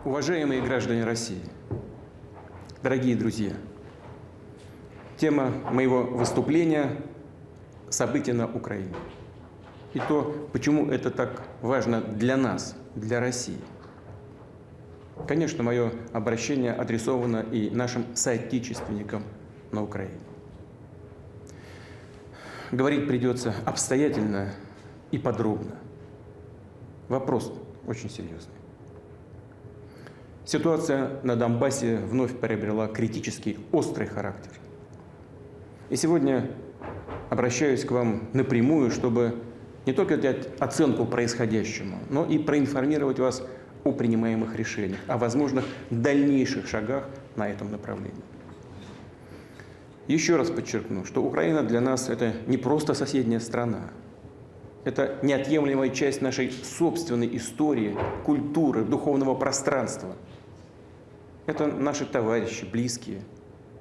Уважаемые граждане России, дорогие друзья, тема моего выступления – события на Украине. И то, почему это так важно для нас, для России. Конечно, мое обращение адресовано и нашим соотечественникам на Украине. Говорить придется обстоятельно и подробно. Вопрос очень серьезный. Ситуация на Донбассе вновь приобрела критический, острый характер. И сегодня обращаюсь к вам напрямую, чтобы не только дать оценку происходящему, но и проинформировать вас о принимаемых решениях, о возможных дальнейших шагах на этом направлении. Еще раз подчеркну, что Украина для нас – это не просто соседняя страна. Это неотъемлемая часть нашей собственной истории, культуры, духовного пространства. Это наши товарищи, близкие,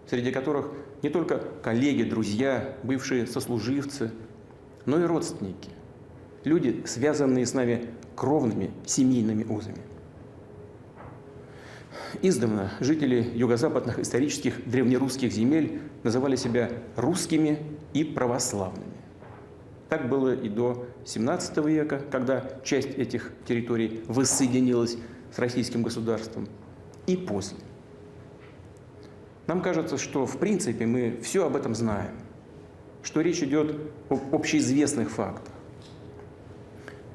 среди которых не только коллеги, друзья, бывшие сослуживцы, но и родственники. Люди, связанные с нами кровными семейными узами. Издавна жители юго-западных исторических древнерусских земель называли себя русскими и православными. Так было и до XVII века, когда часть этих территорий воссоединилась с российским государством, и после. Нам кажется, что в принципе мы все об этом знаем, что речь идет об общеизвестных фактах.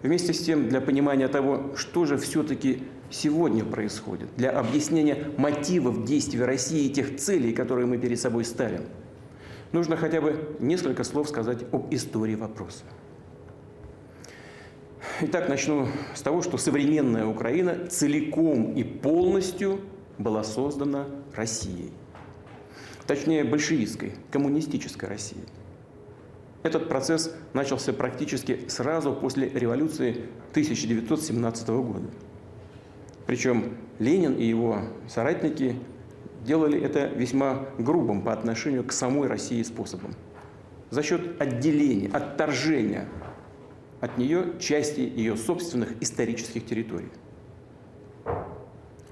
Вместе с тем, для понимания того, что же все-таки сегодня происходит, для объяснения мотивов действий России и тех целей, которые мы перед собой ставим, нужно хотя бы несколько слов сказать об истории вопроса. Итак, начну с того, что современная Украина целиком и полностью была создана Россией. Точнее, большевистской, коммунистической Россией. Этот процесс начался практически сразу после революции 1917 года. Причем Ленин и его соратники делали это весьма грубым по отношению к самой России способом. За счет отделения, отторжения от нее части ее собственных исторических территорий.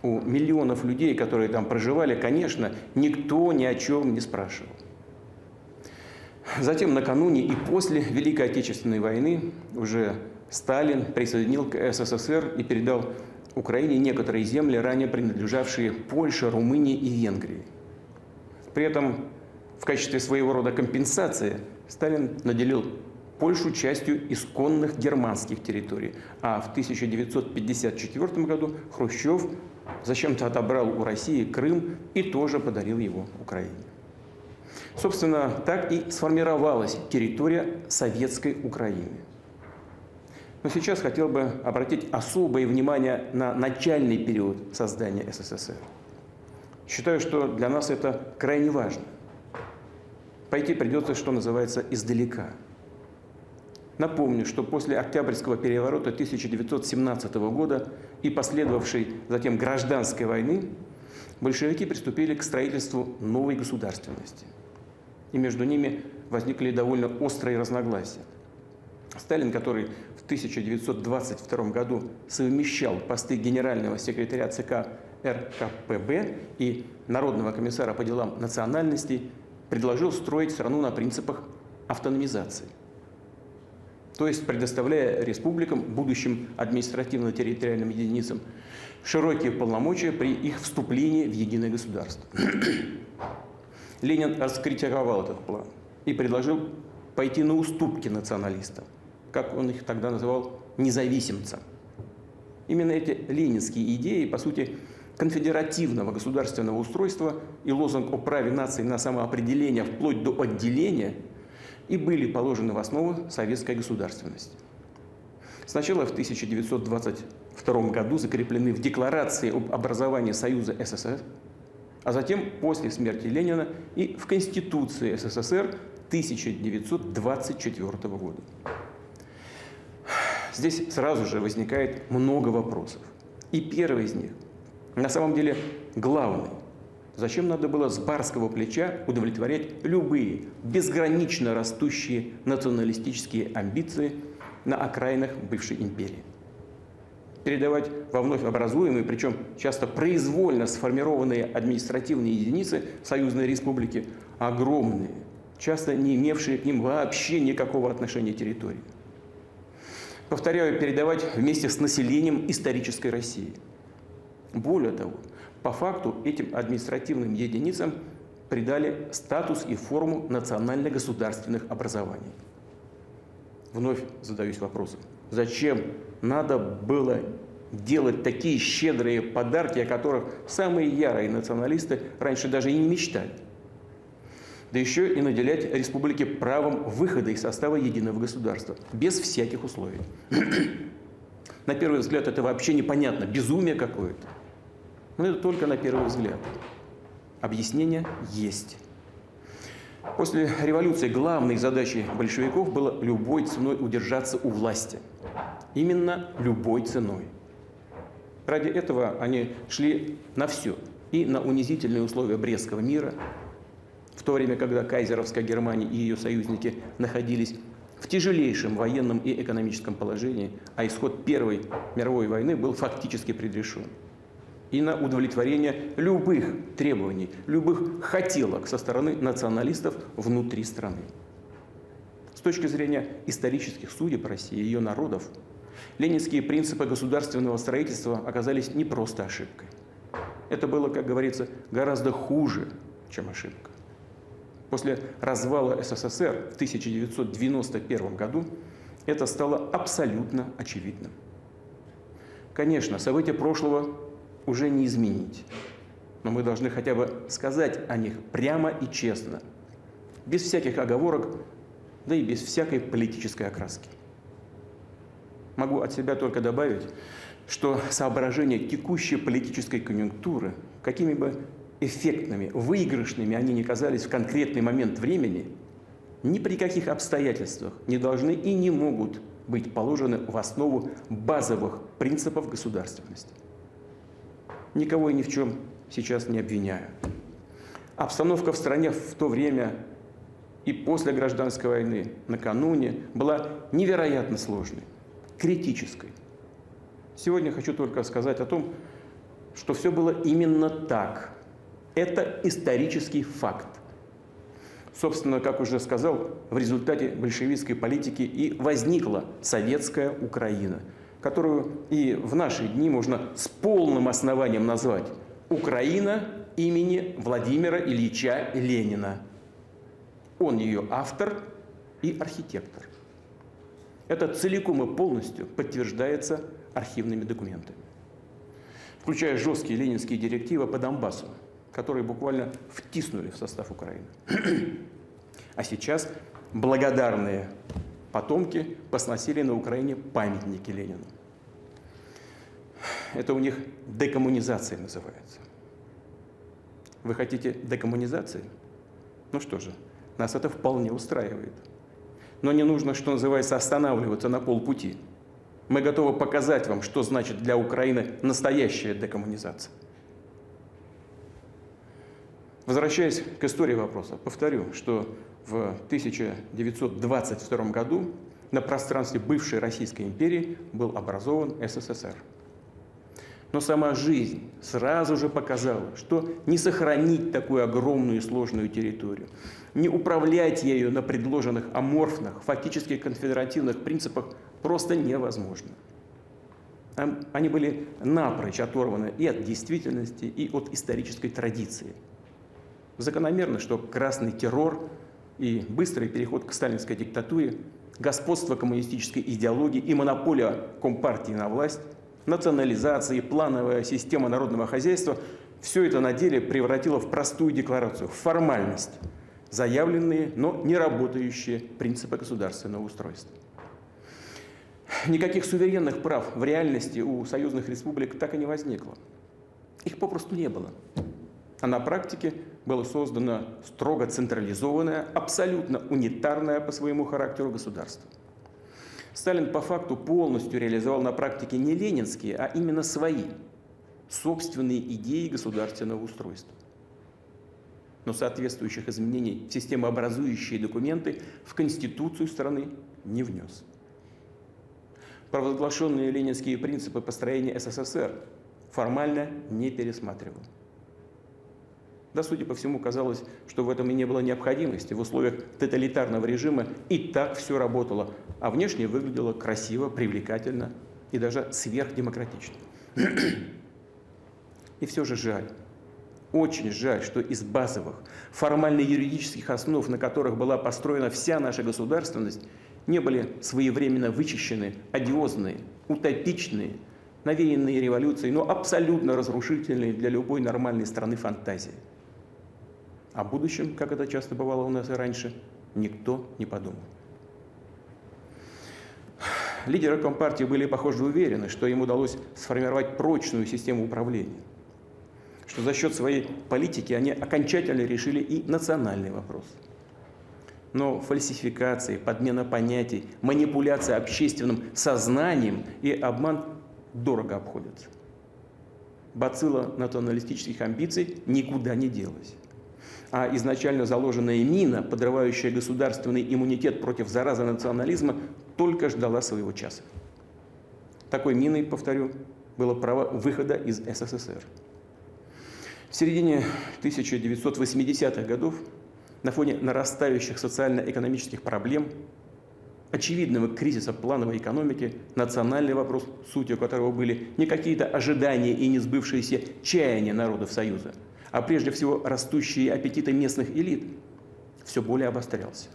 У миллионов людей, которые там проживали, конечно, никто ни о чем не спрашивал. Затем, накануне и после Великой Отечественной войны, уже Сталин присоединил к СССР и передал Украине некоторые земли, ранее принадлежавшие Польше, Румынии и Венгрии. При этом в качестве своего рода компенсации Сталин наделил Польшу частью исконных германских территорий, а в 1954 году Хрущев зачем-то отобрал у России Крым и тоже подарил его Украине. Собственно, так и сформировалась территория советской Украины. Но сейчас хотел бы обратить особое внимание на начальный период создания СССР. Считаю, что для нас это крайне важно. Пойти придется, что называется, издалека. Напомню, что после Октябрьского переворота 1917 года и последовавшей затем гражданской войны большевики приступили к строительству новой государственности. И между ними возникли довольно острые разногласия. Сталин, который в 1922 году совмещал посты генерального секретаря ЦК РКПБ и Народного комиссара по делам национальностей, предложил строить страну на принципах автономизации. То есть предоставляя республикам, будущим административно-территориальным единицам, широкие полномочия при их вступлении в единое государство. Ленин раскритиковал этот план и предложил пойти на уступки националистам, как он их тогда называл, независимцам. Именно эти ленинские идеи, по сути, конфедеративного государственного устройства и лозунг о праве нации на самоопределение вплоть до отделения и были положены в основу советской государственности. Сначала в 1922 году закреплены в Декларации об образовании Союза СССР, а затем после смерти Ленина и в Конституции СССР 1924 года. Здесь сразу же возникает много вопросов. И первый из них, на самом деле главный. Зачем надо было с барского плеча удовлетворять любые безгранично растущие националистические амбиции на окраинах бывшей империи? передавать во вновь образуемые, причем часто произвольно сформированные административные единицы союзной республики, огромные, часто не имевшие к ним вообще никакого отношения территории. Повторяю, передавать вместе с населением исторической России. Более того, по факту этим административным единицам придали статус и форму национально-государственных образований. Вновь задаюсь вопросом, зачем надо было делать такие щедрые подарки, о которых самые ярые националисты раньше даже и не мечтали? Да еще и наделять республики правом выхода из состава единого государства, без всяких условий. На первый взгляд это вообще непонятно, безумие какое-то. Но это только на первый взгляд. Объяснение есть. После революции главной задачей большевиков было любой ценой удержаться у власти. Именно любой ценой. Ради этого они шли на все. И на унизительные условия Брестского мира, в то время, когда кайзеровская Германия и ее союзники находились в тяжелейшем военном и экономическом положении, а исход Первой мировой войны был фактически предрешен. И на удовлетворение любых требований, любых хотелок со стороны националистов внутри страны. С точки зрения исторических судеб России и ее народов, ленинские принципы государственного строительства оказались не просто ошибкой. Это было, как говорится, гораздо хуже, чем ошибка. После развала СССР в 1991 году это стало абсолютно очевидным. Конечно, события прошлого уже не изменить. Но мы должны хотя бы сказать о них прямо и честно, без всяких оговорок, да и без всякой политической окраски. Могу от себя только добавить, что соображения текущей политической конъюнктуры, какими бы эффектными, выигрышными они ни казались в конкретный момент времени, ни при каких обстоятельствах не должны и не могут быть положены в основу базовых принципов государственности. Никого и ни в чем сейчас не обвиняю. Обстановка в стране в то время и после гражданской войны, накануне, была невероятно сложной, критической. Сегодня хочу только сказать о том, что все было именно так. Это исторический факт. Собственно, как уже сказал, в результате большевистской политики и возникла советская Украина, которую и в наши дни можно с полным основанием назвать Украина имени Владимира Ильича Ленина. Он ее автор и архитектор. Это целиком и полностью подтверждается архивными документами, включая жесткие ленинские директивы по Донбассу, которые буквально втиснули в состав Украины. А сейчас благодарные потомки посносили на Украине памятники Ленину. Это у них декоммунизация называется. Вы хотите декоммунизации? Ну что же, нас это вполне устраивает. Но не нужно, что называется, останавливаться на полпути. Мы готовы показать вам, что значит для Украины настоящая декоммунизация. Возвращаясь к истории вопроса, повторю, что в 1922 году на пространстве бывшей Российской империи был образован СССР. Но сама жизнь сразу же показала, что не сохранить такую огромную и сложную территорию, не управлять ею на предложенных аморфных, фактически конфедеративных принципах просто невозможно. Они были напрочь оторваны и от действительности, и от исторической традиции. Закономерно, что красный террор и быстрый переход к сталинской диктатуре, господство коммунистической идеологии и монополия Компартии на власть, национализация и плановая система народного хозяйства – все это на деле превратило в простую декларацию, в формальность, заявленные, но не работающие принципы государственного устройства. Никаких суверенных прав в реальности у союзных республик так и не возникло. Их попросту не было. А на практике было создано строго централизованное, абсолютно унитарное по своему характеру государство. Сталин по факту полностью реализовал на практике не ленинские, а именно свои, собственные идеи государственного устройства. Но соответствующих изменений в системообразующие документы в Конституцию страны не внес. провозглашенные ленинские принципы построения СССР формально не пересматривал. Да, судя по всему, казалось, что в этом и не было необходимости. В условиях тоталитарного режима и так все работало, а внешне выглядело красиво, привлекательно и даже сверхдемократично. И все же жаль, очень жаль, что из базовых, формально-юридических основ, на которых была построена вся наша государственность, не были своевременно вычищены одиозные, утопичные, навеянные революцией, но абсолютно разрушительные для любой нормальной страны фантазии. О будущем, как это часто бывало у нас и раньше, никто не подумал. Лидеры Компартии были, похоже, уверены, что им удалось сформировать прочную систему управления, что за счет своей политики они окончательно решили и национальный вопрос. Но фальсификации, подмена понятий, манипуляция общественным сознанием и обман дорого обходятся. Бацилла националистических амбиций никуда не делась. А изначально заложенная мина, подрывающая государственный иммунитет против заразы национализма, только ждала своего часа. Такой миной, повторю, было право выхода из СССР. В середине 1980-х годов на фоне нарастающих социально-экономических проблем, очевидного кризиса плановой экономики, национальный вопрос, сутью которого были не какие-то ожидания и не сбывшиеся чаяния народов Союза, а прежде всего растущие аппетиты местных элит, все более обострялся.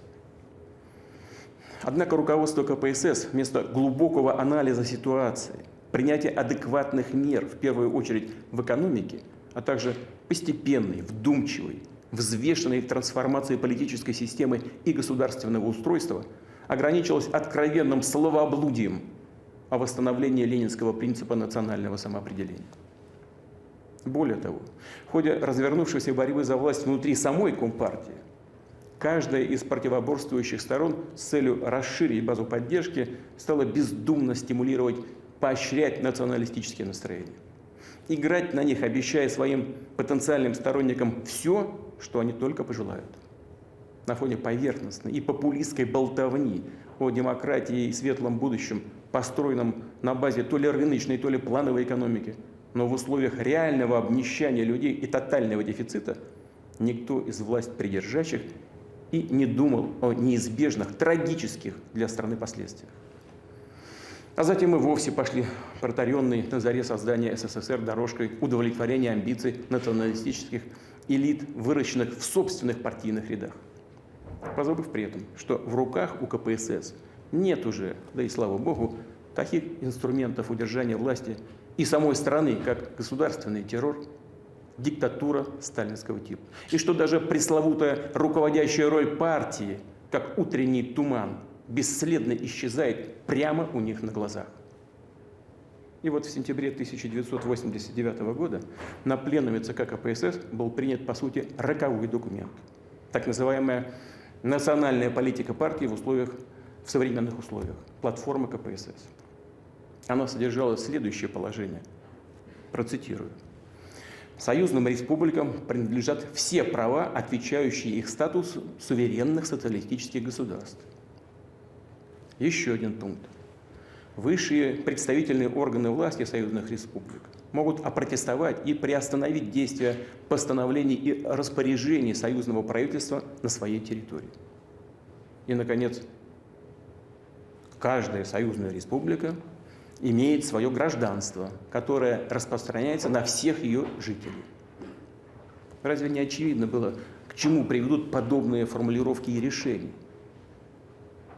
Однако руководство КПСС вместо глубокого анализа ситуации, принятия адекватных мер, в первую очередь в экономике, а также постепенной, вдумчивой, взвешенной трансформации политической системы и государственного устройства, ограничилось откровенным словоблудием о восстановлении ленинского принципа национального самоопределения. Более того, в ходе развернувшейся борьбы за власть внутри самой Компартии, каждая из противоборствующих сторон с целью расширить базу поддержки стала бездумно стимулировать, поощрять националистические настроения. Играть на них, обещая своим потенциальным сторонникам все, что они только пожелают. На фоне поверхностной и популистской болтовни о демократии и светлом будущем, построенном на базе то ли рыночной, то ли плановой экономики, но в условиях реального обнищания людей и тотального дефицита, никто из власть придержащих и не думал о неизбежных, трагических для страны последствиях. А затем и вовсе пошли протаренные на заре создания СССР дорожкой удовлетворения амбиций националистических элит, выращенных в собственных партийных рядах. Позабыв при этом, что в руках у КПСС нет уже, да и слава богу, таких инструментов удержания власти и самой страны, как государственный террор, диктатура сталинского типа. И что даже пресловутая руководящая роль партии, как утренний туман, бесследно исчезает прямо у них на глазах. И вот в сентябре 1989 года на пленуме ЦК КПСС был принят, по сути, роковой документ. Так называемая национальная политика партии в современных условиях. Платформа КПСС. Она содержала следующее положение. Процитирую. Союзным республикам принадлежат все права, отвечающие их статусу суверенных социалистических государств. Еще один пункт. Высшие представительные органы власти союзных республик могут опротестовать и приостановить действия постановлений и распоряжений союзного правительства на своей территории. И, наконец, каждая союзная республика имеет свое гражданство, которое распространяется на всех ее жителей. Разве не очевидно было, к чему приведут подобные формулировки и решения?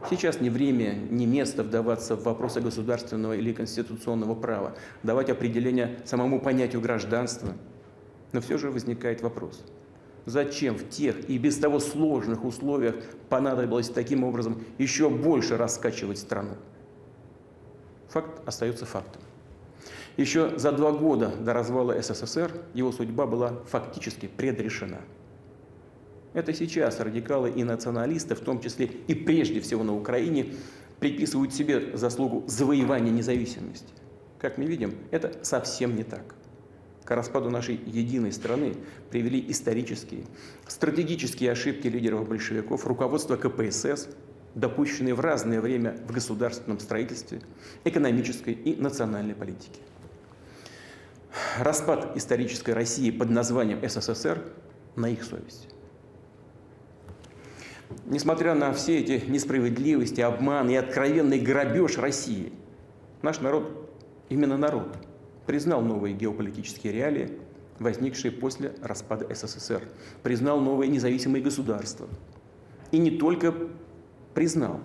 Сейчас не время, не место вдаваться в вопросы государственного или конституционного права, давать определение самому понятию гражданства. Но все же возникает вопрос. Зачем в тех и без того сложных условиях понадобилось таким образом еще больше раскачивать страну? Факт остается фактом. Еще за 2 года до развала СССР его судьба была фактически предрешена. Это сейчас радикалы и националисты, в том числе и прежде всего на Украине, приписывают себе заслугу завоевания независимости. Как мы видим, это совсем не так. К распаду нашей единой страны привели исторические, стратегические ошибки лидеров большевиков, руководства КПСС, допущенные в разное время в государственном строительстве, экономической и национальной политике. Распад исторической России под названием СССР на их совести. Несмотря на все эти несправедливости, обман и откровенный грабеж России, наш народ, именно народ, признал новые геополитические реалии, возникшие после распада СССР, признал новые независимые государства. И не только признал.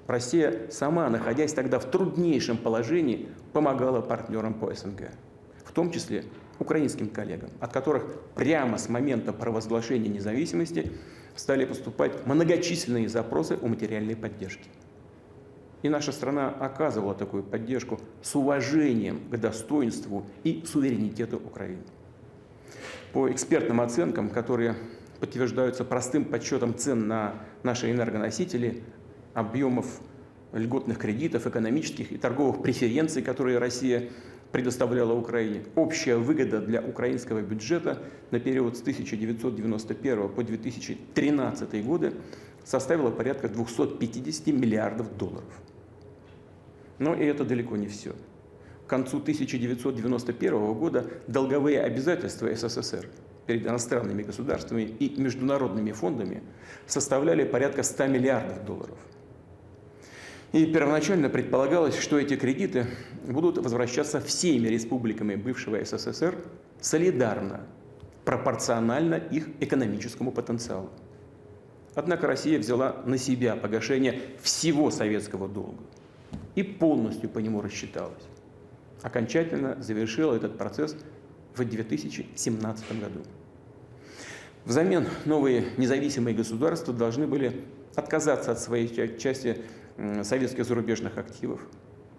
Россия сама, находясь тогда в труднейшем положении, помогала партнерам по СНГ, в том числе украинским коллегам, от которых прямо с момента провозглашения независимости стали поступать многочисленные запросы о материальной поддержке. И наша страна оказывала такую поддержку с уважением к достоинству и суверенитету Украины. По экспертным оценкам, которые подтверждаются простым подсчетом цен на наши энергоносители, объемов льготных кредитов, экономических и торговых преференций, которые Россия предоставляла Украине, общая выгода для украинского бюджета на период с 1991 по 2013 годы составила порядка 250 миллиардов долларов. Но и это далеко не все. К концу 1991 года долговые обязательства СССР перед иностранными государствами и международными фондами составляли порядка 100 миллиардов долларов. И первоначально предполагалось, что эти кредиты будут возвращаться всеми республиками бывшего СССР солидарно, пропорционально их экономическому потенциалу. Однако Россия взяла на себя погашение всего советского долга и полностью по нему рассчиталась. Окончательно завершила этот процесс в 2017 году. Взамен новые независимые государства должны были отказаться от своей части советских зарубежных активов,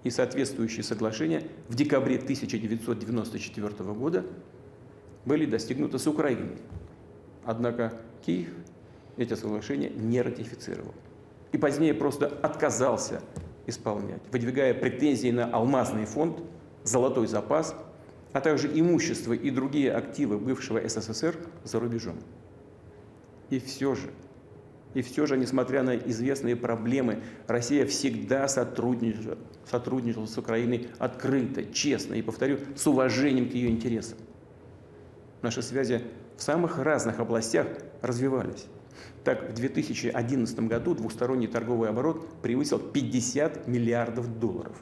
и соответствующие соглашения в декабре 1994 года были достигнуты с Украиной. Однако Киев эти соглашения не ратифицировал и позднее просто отказался исполнять, выдвигая претензии на алмазный фонд, золотой запас, а также имущество и другие активы бывшего СССР за рубежом. И все же, несмотря на известные проблемы, Россия всегда сотрудничала с Украиной открыто, честно и, повторю, с уважением к ее интересам. Наши связи в самых разных областях развивались. Так, в 2011 году двусторонний торговый оборот превысил 50 миллиардов долларов.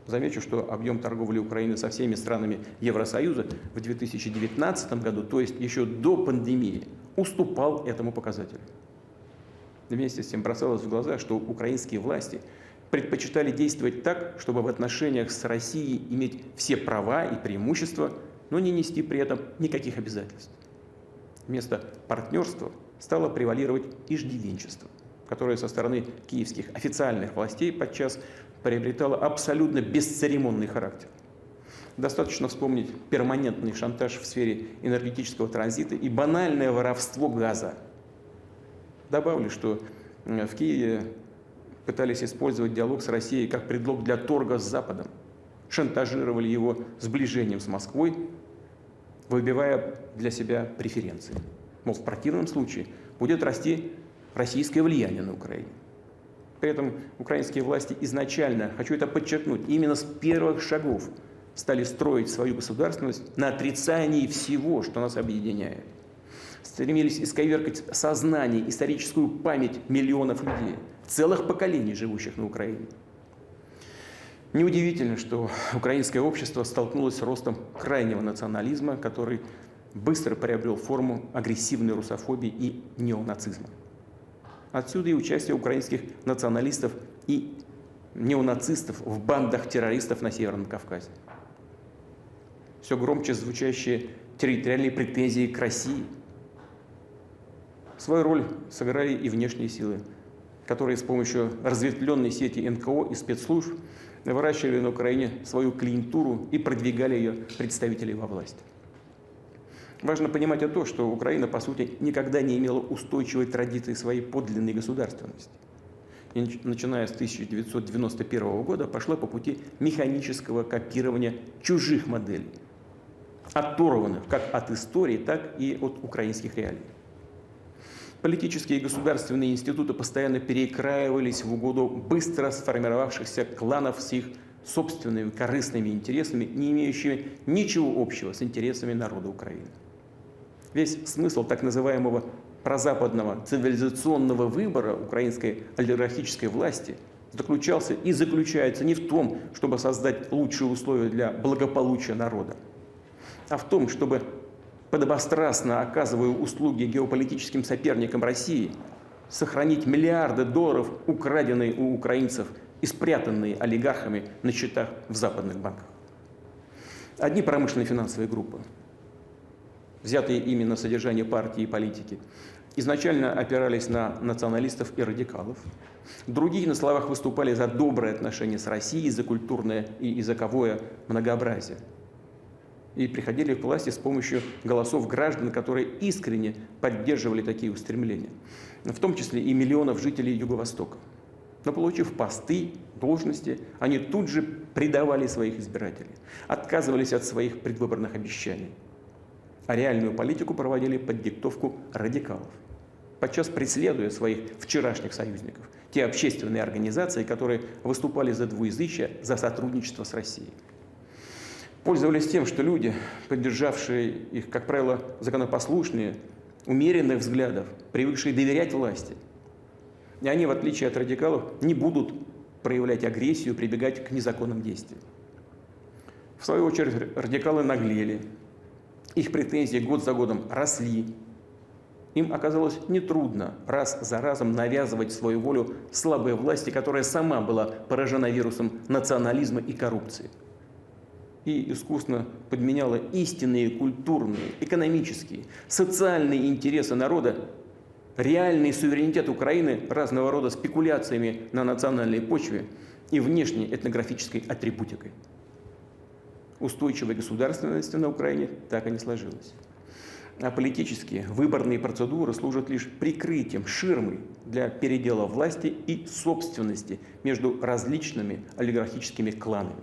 Замечу, что объем торговли Украины со всеми странами Евросоюза в 2019 году, то есть еще до пандемии, уступал этому показателю. Вместе с тем бросалось в глаза, что украинские власти предпочитали действовать так, чтобы в отношениях с Россией иметь все права и преимущества, но не нести при этом никаких обязательств. Вместо партнерства стало превалировать иждивенчество, которое со стороны киевских официальных властей подчас приобретало абсолютно бесцеремонный характер. Достаточно вспомнить перманентный шантаж в сфере энергетического транзита и банальное воровство газа. Добавлю, что в Киеве пытались использовать диалог с Россией как предлог для торга с Западом, шантажировали его сближением с Москвой, выбивая для себя преференции. Мол, в противном случае будет расти российское влияние на Украине. При этом украинские власти изначально, хочу это подчеркнуть, именно с первых шагов стали строить свою государственность на отрицании всего, что нас объединяет. Стремились исковеркать сознание, историческую память миллионов людей, целых поколений, живущих на Украине. Неудивительно, что украинское общество столкнулось с ростом крайнего национализма, который быстро приобрел форму агрессивной русофобии и неонацизма. Отсюда и участие украинских националистов и неонацистов в бандах террористов на Северном Кавказе. Все громче звучащие территориальные претензии к России. Свою роль сыграли и внешние силы, которые с помощью разветвленной сети НКО и спецслужб выращивали на Украине свою клиентуру и продвигали ее представителей во власть. Важно понимать то, что Украина, по сути, никогда не имела устойчивой традиции своей подлинной государственности. И, начиная с 1991 года, пошла по пути механического копирования чужих моделей, оторванных как от истории, так и от украинских реалий. Политические и государственные институты постоянно перекраивались в угоду быстро сформировавшихся кланов с их собственными корыстными интересами, не имеющими ничего общего с интересами народа Украины. Весь смысл так называемого прозападного цивилизационного выбора украинской олигархической власти заключался и заключается не в том, чтобы создать лучшие условия для благополучия народа, а в том, чтобы, подобострастно оказывая услуги геополитическим соперникам России, сохранить миллиарды долларов, украденные у украинцев и спрятанные олигархами на счетах в западных банках. Одни промышленные финансовые группы, взятые ими на содержание партии и политики, изначально опирались на националистов и радикалов. Другие на словах выступали за добрые отношения с Россией, за культурное и языковое многообразие. И приходили к власти с помощью голосов граждан, которые искренне поддерживали такие устремления, в том числе и миллионов жителей Юго-Востока. Но получив посты, должности, они тут же предавали своих избирателей, отказывались от своих предвыборных обещаний, а реальную политику проводили под диктовку радикалов, подчас преследуя своих вчерашних союзников, те общественные организации, которые выступали за двуязычие, за сотрудничество с Россией. Пользовались тем, что люди, поддержавшие их, как правило, законопослушные, умеренных взглядов, привыкшие доверять власти, и они, в отличие от радикалов, не будут проявлять агрессию, прибегать к незаконным действиям. В свою очередь, радикалы наглели, их претензии год за годом росли. Им оказалось нетрудно раз за разом навязывать свою волю слабой власти, которая сама была поражена вирусом национализма и коррупции, и искусно подменяла истинные культурные, экономические, социальные интересы народа, реальный суверенитет Украины разного рода спекуляциями на национальной почве и внешней этнографической атрибутикой. Устойчивой государственности на Украине так и не сложилось. А политические выборные процедуры служат лишь прикрытием, ширмой для передела власти и собственности между различными олигархическими кланами.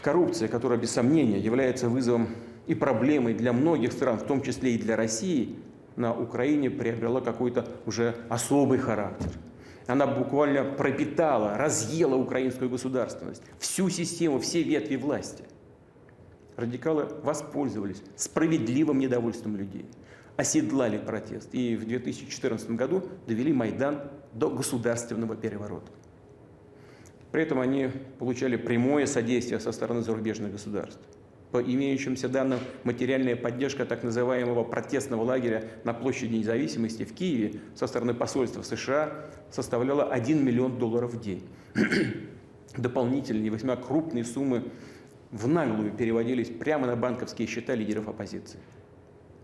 Коррупция, которая без сомнения является вызовом и проблемой для многих стран, в том числе и для России, на Украине приобрела какой-то уже особый характер. Она буквально пропитала, разъела украинскую государственность, всю систему, все ветви власти. Радикалы воспользовались справедливым недовольством людей, оседлали протест и в 2014 году довели Майдан до государственного переворота. При этом они получали прямое содействие со стороны зарубежных государств. По имеющимся данным, материальная поддержка так называемого протестного лагеря на площади Независимости в Киеве со стороны посольства США составляла $1 миллион в день. Дополнительные, весьма крупные суммы в наглую переводились прямо на банковские счета лидеров оппозиции.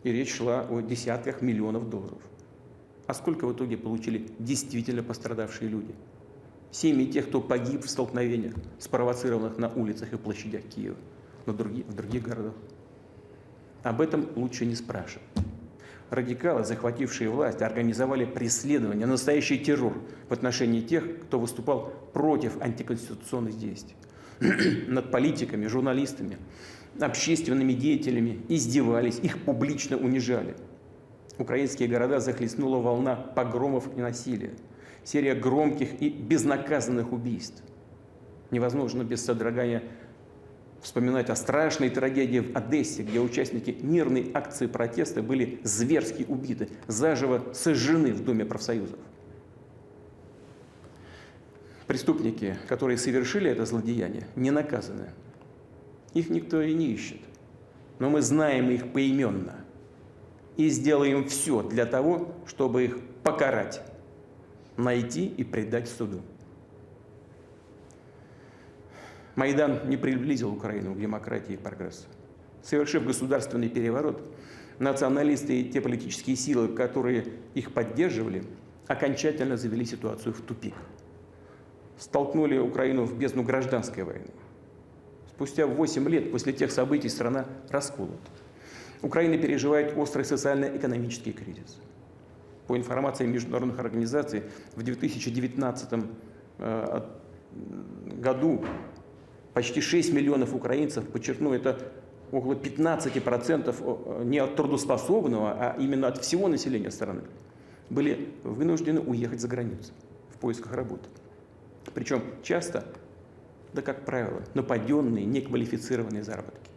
И речь шла о десятках миллионов долларов. А сколько в итоге получили действительно пострадавшие люди? Семьи тех, кто погиб в столкновениях, спровоцированных на улицах и площадях Киева, в других городах. Об этом лучше не спрашивать. Радикалы, захватившие власть, организовали преследование, настоящий террор в отношении тех, кто выступал против антиконституционных действий. Над политиками, журналистами, общественными деятелями издевались, их публично унижали. Украинские города захлестнула волна погромов и насилия, серия громких и безнаказанных убийств. Невозможно без содрогания вспоминать о страшной трагедии в Одессе, где участники мирной акции протеста были зверски убиты, заживо сожжены в Доме профсоюзов. Преступники, которые совершили это злодеяние, не наказаны. Их никто и не ищет. Но мы знаем их поименно и сделаем все для того, чтобы их покарать, найти и предать суду. Майдан не приблизил Украину к демократии и прогрессу. Совершив государственный переворот, националисты и те политические силы, которые их поддерживали, окончательно завели ситуацию в тупик. Столкнули Украину в бездну гражданской войны. Спустя 8 лет после тех событий страна расколота. Украина переживает острый социально-экономический кризис. По информации международных организаций, в 2019 году почти 6 миллионов украинцев, подчеркну, это около 15% не от трудоспособного, а именно от всего населения страны, были вынуждены уехать за границу в поисках работы. Причем часто, да как правило, на паденные, неквалифицированные заработки.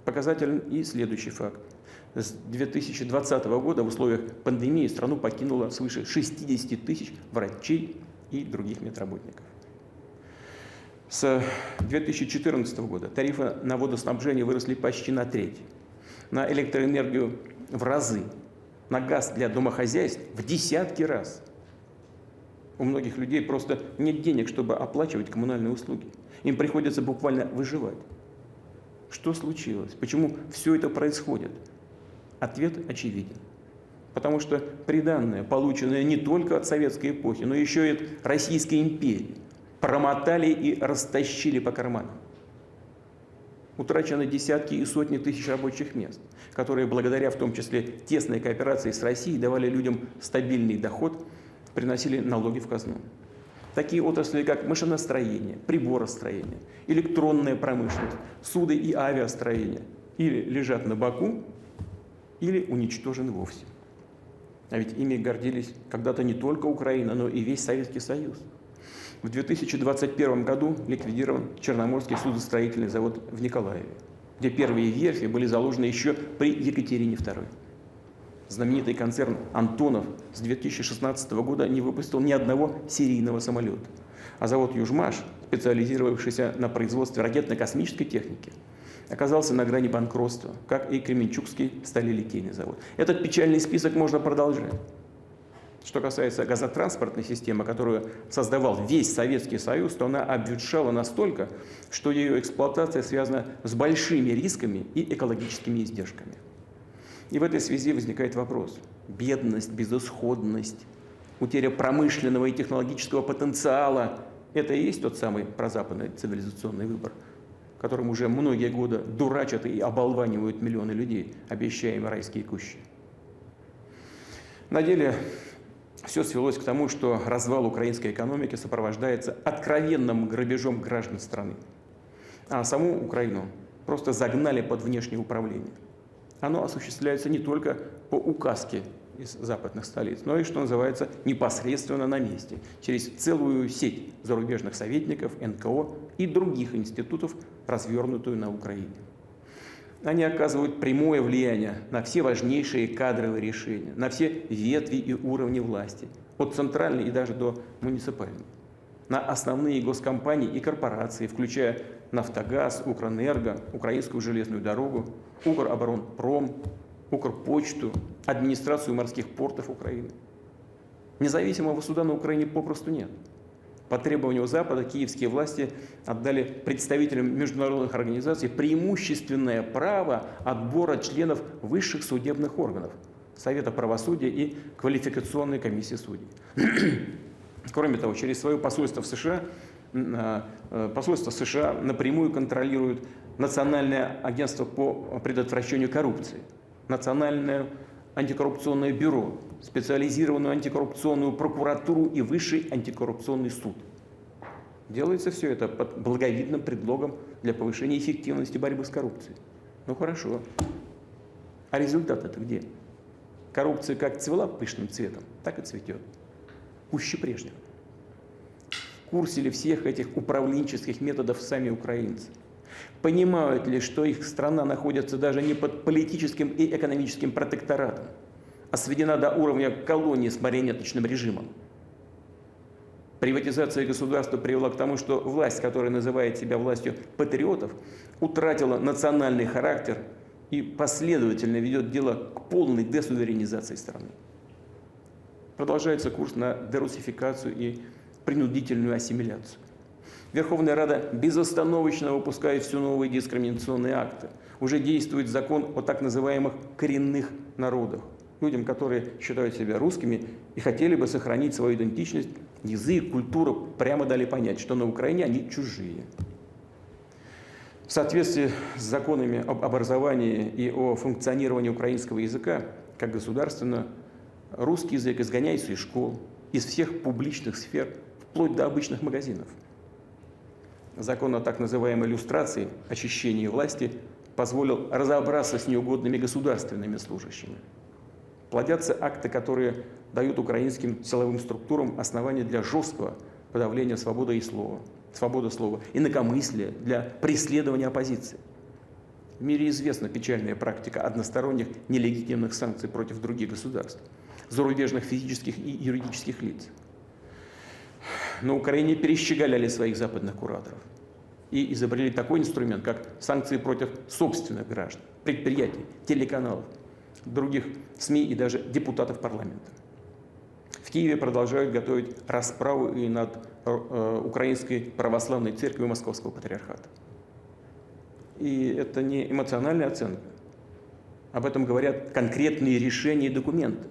Показателен и следующий факт. С 2020 года в условиях пандемии страну покинуло свыше 60 тысяч врачей и других медработников. С 2014 года тарифы на водоснабжение выросли почти на треть, на электроэнергию в разы, на газ для домохозяйств в десятки раз. У многих людей просто нет денег, чтобы оплачивать коммунальные услуги. Им приходится буквально выживать. Что случилось? Почему все это происходит? Ответ очевиден. Потому что приданное, полученное не только от советской эпохи, но еще и от Российской империи, промотали и растащили по карманам. Утрачены десятки и сотни тысяч рабочих мест, которые благодаря в том числе тесной кооперации с Россией давали людям стабильный доход, приносили налоги в казну. Такие отрасли, как машиностроение, приборостроение, электронная промышленность, суды и авиастроение или лежат на боку, или уничтожены вовсе. А ведь ими гордились когда-то не только Украина, но и весь Советский Союз. В 2021 году ликвидирован Черноморский судостроительный завод в Николаеве, где первые верфи были заложены еще при Екатерине II. Знаменитый концерн «Антонов» с 2016 года не выпустил ни одного серийного самолета. А завод «Южмаш», специализировавшийся на производстве ракетно-космической техники, оказался на грани банкротства, как и Кременчугский сталелитейный завод. Этот печальный список можно продолжать. Что касается газотранспортной системы, которую создавал весь Советский Союз, то она обветшала настолько, что ее эксплуатация связана с большими рисками и экологическими издержками. И в этой связи возникает вопрос. Бедность, безысходность, утеря промышленного и технологического потенциала – это и есть тот самый прозападный цивилизационный выбор, которым уже многие годы дурачат и оболванивают миллионы людей, обещая им райские кущи. На деле все свелось к тому, что развал украинской экономики сопровождается откровенным грабежом граждан страны. А саму Украину просто загнали под внешнее управление. Оно осуществляется не только по указке из западных столиц, но и, что называется, непосредственно на месте, через целую сеть зарубежных советников, НКО и других институтов, развернутую на Украине. Они оказывают прямое влияние на все важнейшие кадровые решения, на все ветви и уровни власти, от центральной и даже до муниципальной, на основные госкомпании и корпорации, включая «Нафтогаз», «Укрэнерго», «Украинскую железную дорогу», «Укроборонпром», «Укрпочту», администрацию морских портов Украины. Независимого суда на Украине попросту нет. По требованию Запада киевские власти отдали представителям международных организаций преимущественное право отбора членов высших судебных органов, Совета правосудия и квалификационной комиссии судей. Кроме того, через свое посольство в США, напрямую контролирует Национальное агентство по предотвращению коррупции, Национальное антикоррупционное бюро, специализированную антикоррупционную прокуратуру и Высший антикоррупционный суд. Делается все это под благовидным предлогом для повышения эффективности борьбы с коррупцией. Ну хорошо. А результат это где? Коррупция как цвела пышным цветом, так и цветет. Пуще прежнего. В курсе ли всех этих управленческих методов сами украинцы? Понимают ли, что их страна находится даже не под политическим и экономическим протекторатом, а сведена до уровня колонии с марионеточным режимом? Приватизация государства привела к тому, что власть, которая называет себя властью патриотов, утратила национальный характер и последовательно ведет дело к полной десуверенизации страны. Продолжается курс на дерусификацию и принудительную ассимиляцию. Верховная Рада безостановочно выпускает все новые дискриминационные акты. Уже действует закон о так называемых коренных народах. Людям, которые считают себя русскими и хотели бы сохранить свою идентичность, язык, культуру, прямо дали понять, что на Украине они чужие. В соответствии с законами об образовании и о функционировании украинского языка, как государственного, русский язык изгоняется из школ, из всех публичных сфер, вплоть до обычных магазинов. Закон о так называемой люстрации, очищении власти, позволил разобраться с неугодными государственными служащими. Плодятся акты, которые дают украинским силовым структурам основания для жесткого подавления свободы слова, инакомыслия, для преследования оппозиции. В мире известна печальная практика односторонних нелегитимных санкций против других государств, зарубежных физических и юридических лиц. На Украине перещеголяли своих западных кураторов и изобрели такой инструмент, как санкции против собственных граждан, предприятий, телеканалов, других СМИ и даже депутатов парламента. В Киеве продолжают готовить расправу и над Украинской православной церковью Московского патриархата. И это не эмоциональная оценка. Об этом говорят конкретные решения и документы.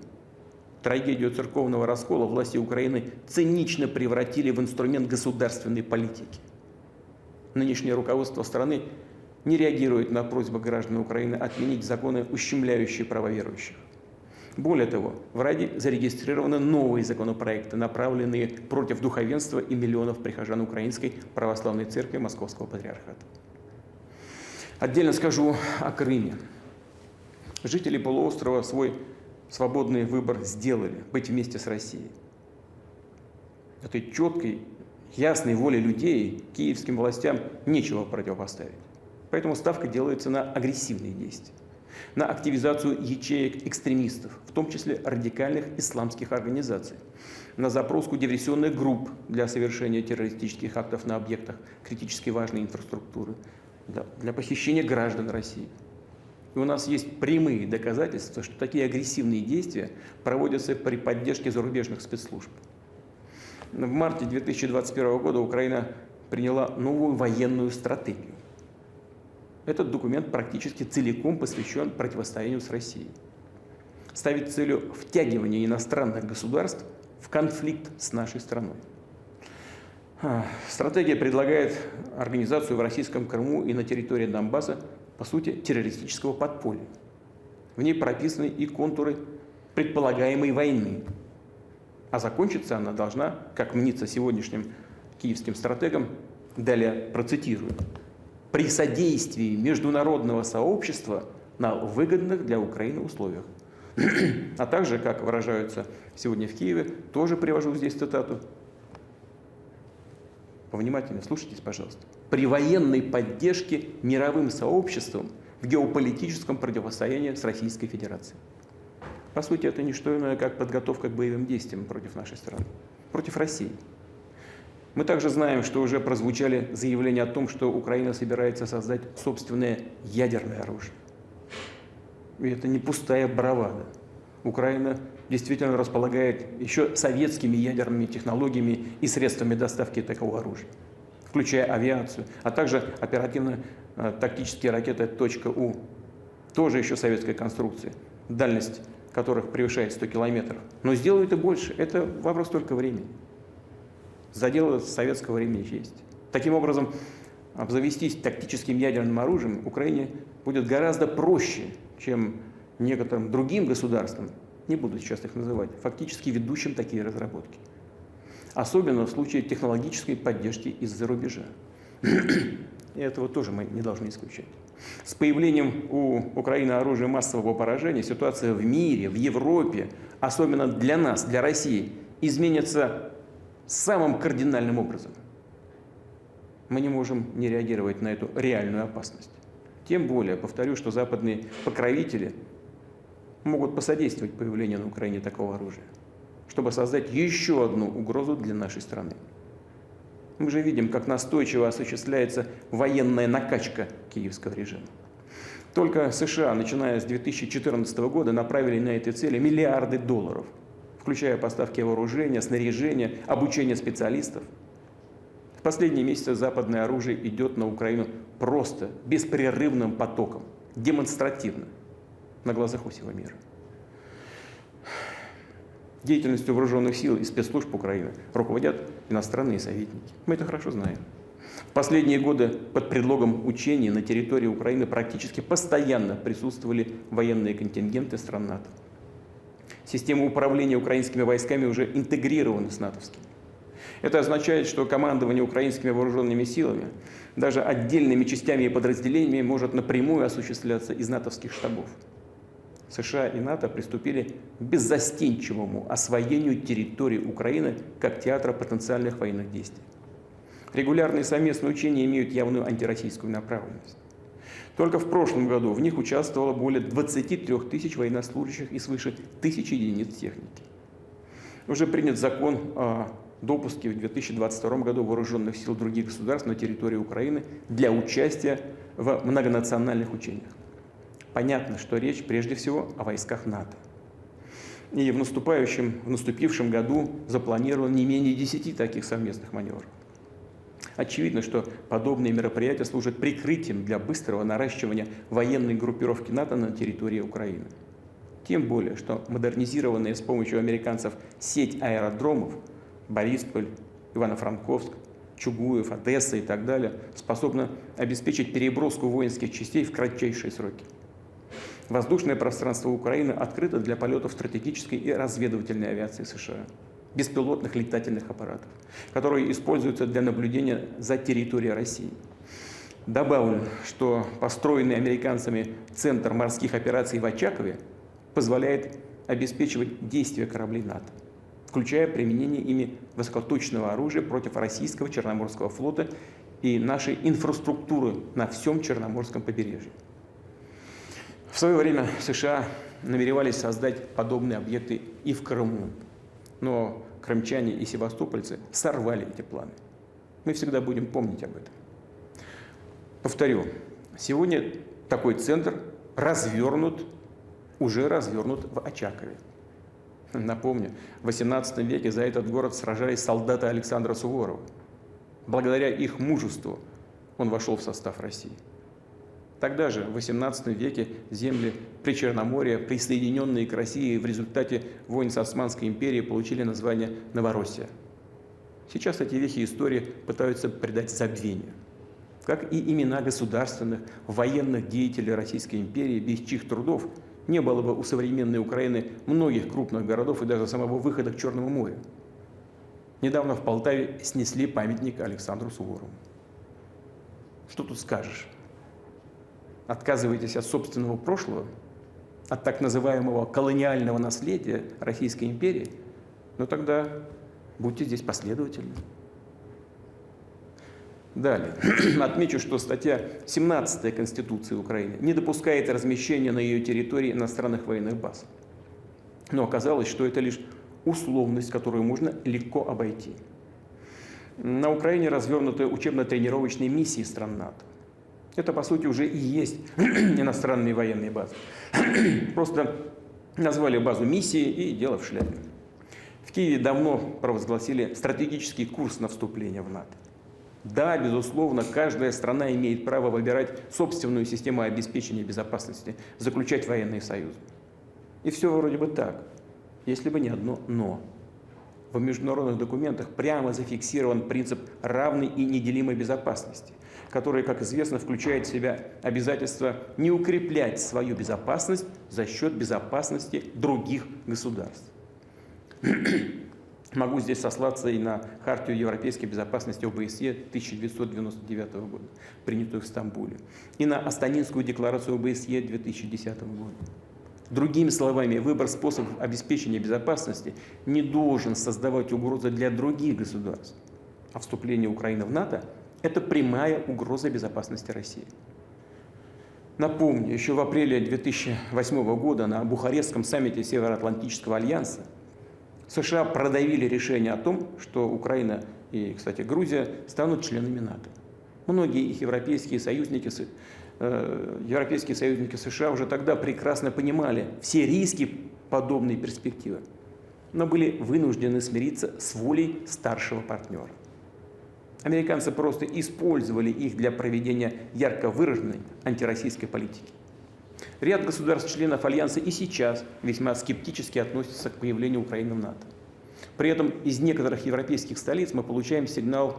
Трагедию церковного раскола власти Украины цинично превратили в инструмент государственной политики. Нынешнее руководство страны не реагирует на просьбы граждан Украины отменить законы, ущемляющие права верующих. Более того, в Раде зарегистрированы новые законопроекты, направленные против духовенства и миллионов прихожан Украинской православной церкви Московского патриархата. Отдельно скажу о Крыме. Жители полуострова свой свободный выбор сделали – быть вместе с Россией. Этой четкой, ясной воле людей киевским властям нечего противопоставить. Поэтому ставка делается на агрессивные действия, на активизацию ячеек экстремистов, в том числе радикальных исламских организаций, на запруску диверсионных групп для совершения террористических актов на объектах критически важной инфраструктуры, для похищения граждан России. И у нас есть прямые доказательства, что такие агрессивные действия проводятся при поддержке зарубежных спецслужб. В марте 2021 года Украина приняла новую военную стратегию. Этот документ практически целиком посвящен противостоянию с Россией. Ставит целью втягивания иностранных государств в конфликт с нашей страной. Стратегия предлагает организацию в российском Крыму и на территории Донбасса, по сути, террористического подполья. В ней прописаны и контуры предполагаемой войны. А закончиться она должна, как мнится сегодняшним киевским стратегам, далее процитирую, при содействии международного сообщества на выгодных для Украины условиях. А также, как выражаются сегодня в Киеве, тоже привожу здесь цитату, повнимательнее слушайтесь, пожалуйста, при военной поддержке мировым сообществом в геополитическом противостоянии с Российской Федерацией. По сути, это не что иное, как подготовка к боевым действиям против нашей страны, против России. Мы также знаем, что уже прозвучали заявления о том, что Украина собирается создать собственное ядерное оружие. И это не пустая бравада. Украина действительно располагает еще советскими ядерными технологиями и средствами доставки такого оружия, включая авиацию, а также оперативно-тактические ракеты .У, тоже еще советской конструкции, дальность которых превышает 100 километров. Но сделают и больше. Это вопрос только времени. Задело советского времени есть. Таким образом, обзавестись тактическим ядерным оружием Украине будет гораздо проще, чем некоторым другим государствам, не буду сейчас их называть, фактически ведущим такие разработки. Особенно в случае технологической поддержки из-за рубежа. И этого тоже мы не должны исключать. С появлением у Украины оружия массового поражения ситуация в мире, в Европе, особенно для нас, для России, изменится самым кардинальным образом. Мы не можем не реагировать на эту реальную опасность. Тем более, повторю, что западные покровители могут посодействовать появлению на Украине такого оружия, чтобы создать еще одну угрозу для нашей страны. Мы же видим, как настойчиво осуществляется военная накачка киевского режима. Только США, начиная с 2014 года, направили на эти цели миллиарды долларов, включая поставки вооружения, снаряжения, обучение специалистов. В последние месяцы западное оружие идет на Украину просто беспрерывным потоком, демонстративно, на глазах у всего мира. Деятельностью вооруженных сил и спецслужб Украины руководят иностранные советники. Мы это хорошо знаем. В последние годы под предлогом учений на территории Украины практически постоянно присутствовали военные контингенты стран НАТО. Система управления украинскими войсками уже интегрирована с натовскими. Это означает, что командование украинскими вооруженными силами, даже отдельными частями и подразделениями, может напрямую осуществляться из натовских штабов. США и НАТО приступили к беззастенчивому освоению территории Украины как театра потенциальных военных действий. Регулярные совместные учения имеют явную антироссийскую направленность. Только в прошлом году в них участвовало более 23 тысяч военнослужащих и свыше 1000 единиц техники. Уже принят закон о допуске в 2022 году вооруженных сил других государств на территории Украины для участия в многонациональных учениях. Понятно, что речь прежде всего о войсках НАТО. И в наступившем году запланировано не менее 10 таких совместных маневров. Очевидно, что подобные мероприятия служат прикрытием для быстрого наращивания военной группировки НАТО на территории Украины. Тем более, что модернизированная с помощью американцев сеть аэродромов Борисполь, Ивано-Франковск, Чугуев, Одесса и так далее способна обеспечить переброску воинских частей в кратчайшие сроки. Воздушное пространство Украины открыто для полетов стратегической и разведывательной авиации США, беспилотных летательных аппаратов, которые используются для наблюдения за территорией России. Добавлю, что построенный американцами Центр морских операций в Очакове позволяет обеспечивать действия кораблей НАТО, включая применение ими высокоточного оружия против российского Черноморского флота и нашей инфраструктуры на всем Черноморском побережье. В свое время США намеревались создать подобные объекты и в Крыму, но крымчане и севастопольцы сорвали эти планы. Мы всегда будем помнить об этом. Повторю, сегодня такой центр уже развернут в Очакове. Напомню, в XVIII веке за этот город сражались солдаты Александра Суворова. Благодаря их мужеству он вошел в состав России. Тогда же, в XVIII веке, земли Причерноморья, присоединенные к России в результате войн с Османской империей, получили название Новороссия. Сейчас эти вехи истории пытаются придать забвению. Как и имена государственных, военных деятелей Российской империи, без чьих трудов не было бы у современной Украины многих крупных городов и даже самого выхода к Черному морю. Недавно в Полтаве снесли памятник Александру Суворову. Что тут скажешь? Отказываетесь от собственного прошлого, от так называемого колониального наследия Российской империи, но тогда будьте здесь последовательны. Далее. Отмечу, что статья 17 Конституции Украины не допускает размещения на ее территории иностранных военных баз. Но оказалось, что это лишь условность, которую можно легко обойти. На Украине развернуты учебно-тренировочные миссии стран НАТО. Это, по сути, уже и есть иностранные военные базы. Просто назвали базу миссией и дело в шляпе. В Киеве давно провозгласили стратегический курс на вступление в НАТО. Да, безусловно, каждая страна имеет право выбирать собственную систему обеспечения безопасности, заключать военные союзы. И все вроде бы так, если бы не одно «но». В международных документах прямо зафиксирован принцип равной и неделимой безопасности, который, как известно, включает в себя обязательство не укреплять свою безопасность за счет безопасности других государств. Могу здесь сослаться и на Хартию европейской безопасности ОБСЕ 1999 года, принятую в Стамбуле, и на Астанинскую декларацию ОБСЕ 2010 года. Другими словами, выбор способов обеспечения безопасности не должен создавать угрозы для других государств. А вступление Украины в НАТО – это прямая угроза безопасности России. Напомню, еще в апреле 2008 года на Бухарестском саммите Североатлантического альянса США продавили решение о том, что Украина и, кстати, Грузия станут членами НАТО. Многие их европейские союзники США уже тогда прекрасно понимали все риски подобной перспективы, но были вынуждены смириться с волей старшего партнера. Американцы просто использовали их для проведения ярко выраженной антироссийской политики. Ряд государств-членов Альянса и сейчас весьма скептически относятся к появлению Украины в НАТО. При этом из некоторых европейских столиц мы получаем сигнал,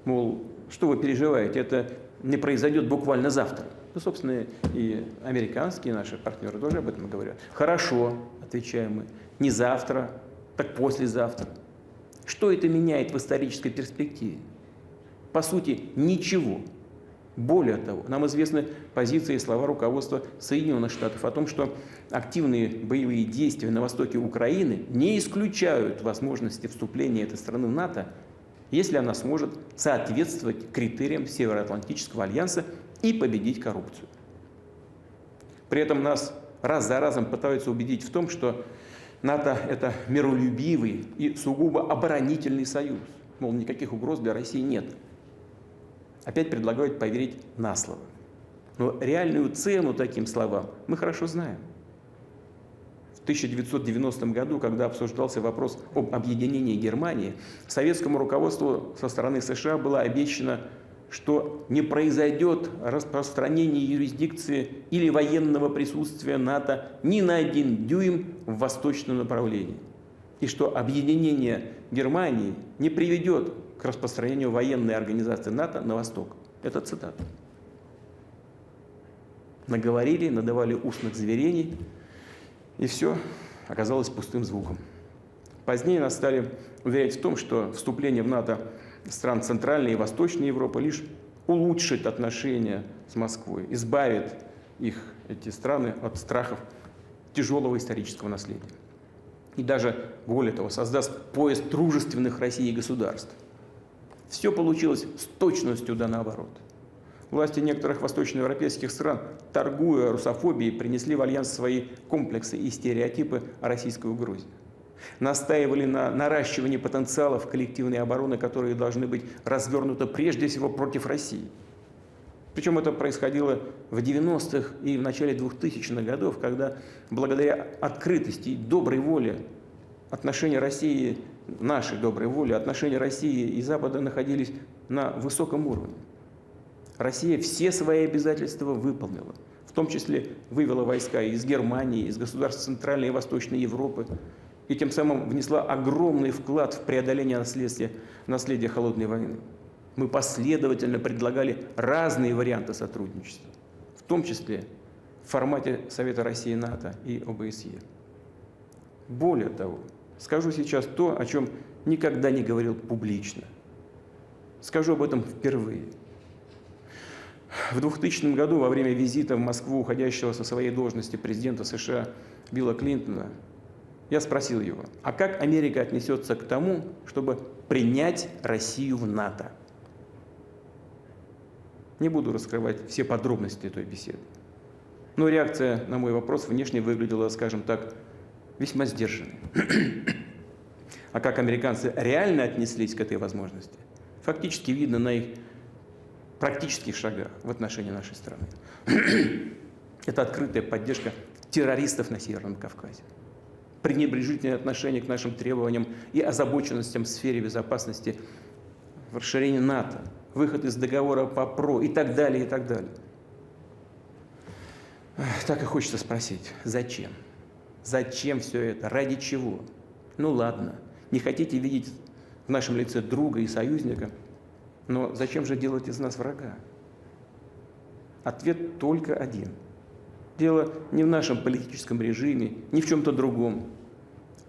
мол, что вы переживаете, это не произойдет буквально завтра. Ну, собственно, и американские наши партнеры тоже об этом говорят. Хорошо, отвечаем мы, не завтра, так послезавтра. Что это меняет в исторической перспективе? По сути, ничего. Более того, нам известны позиции и слова руководства Соединенных Штатов о том, что активные боевые действия на востоке Украины не исключают возможности вступления этой страны в НАТО, если она сможет соответствовать критериям Североатлантического альянса и победить коррупцию. При этом нас раз за разом пытаются убедить в том, что НАТО – это миролюбивый и сугубо оборонительный союз. Мол, никаких угроз для России нет. Опять предлагают поверить на слово. Но реальную цену таким словам мы хорошо знаем. В 1990 году, когда обсуждался вопрос об объединении Германии, советскому руководству со стороны США было обещано, что не произойдет распространение юрисдикции или военного присутствия НАТО ни на 1 дюйм в восточном направлении. И что объединение Германии не приведет к распространению военной организации НАТО на восток. Это цитата. Наговорили, надавали устных заверений, и все оказалось пустым звуком. Позднее нас стали уверять в том, что вступление в НАТО стран Центральной и Восточной Европы лишь улучшит отношения с Москвой, избавит их, эти страны, от страхов тяжелого исторического наследия. И даже, более того, создаст пояс дружественных России государств. Все получилось с точностью да наоборот. Власти некоторых восточноевропейских стран, торгуя русофобией, принесли в альянс свои комплексы и стереотипы о российской угрозе. Настаивали на наращивании потенциалов коллективной обороны, которые должны быть развернуты прежде всего против России. Причем это происходило в 90-х и в начале 2000-х годов, когда благодаря открытости и доброй воле отношения России, нашей доброй воле, отношения России и Запада находились на высоком уровне. Россия все свои обязательства выполнила, в том числе вывела войска из Германии, из государств Центральной и Восточной Европы, и тем самым внесла огромный вклад в преодоление наследия холодной войны. Мы последовательно предлагали разные варианты сотрудничества, в том числе в формате Совета России и НАТО и ОБСЕ. Более того, скажу сейчас то, о чем никогда не говорил публично. Скажу об этом впервые. В 2000 году, во время визита в Москву уходящего со своей должности президента США Билла Клинтона, я спросил его, а как Америка отнесется к тому, чтобы принять Россию в НАТО? Не буду раскрывать все подробности той беседы. Но реакция на мой вопрос внешне выглядела, скажем так, весьма сдержанной. А как американцы реально отнеслись к этой возможности, фактически видно на их практических шагах в отношении нашей страны. Это открытая поддержка террористов на Северном Кавказе, пренебрежительное отношение к нашим требованиям и озабоченностям в сфере безопасности, в расширении НАТО, выход из договора по ПРО и так далее, и так далее. Так и хочется спросить, зачем? Зачем все это? Ради чего? Ну ладно, не хотите видеть в нашем лице друга и союзника, но зачем же делать из нас врага? Ответ только один. Дело не в нашем политическом режиме, ни в чем-то другом.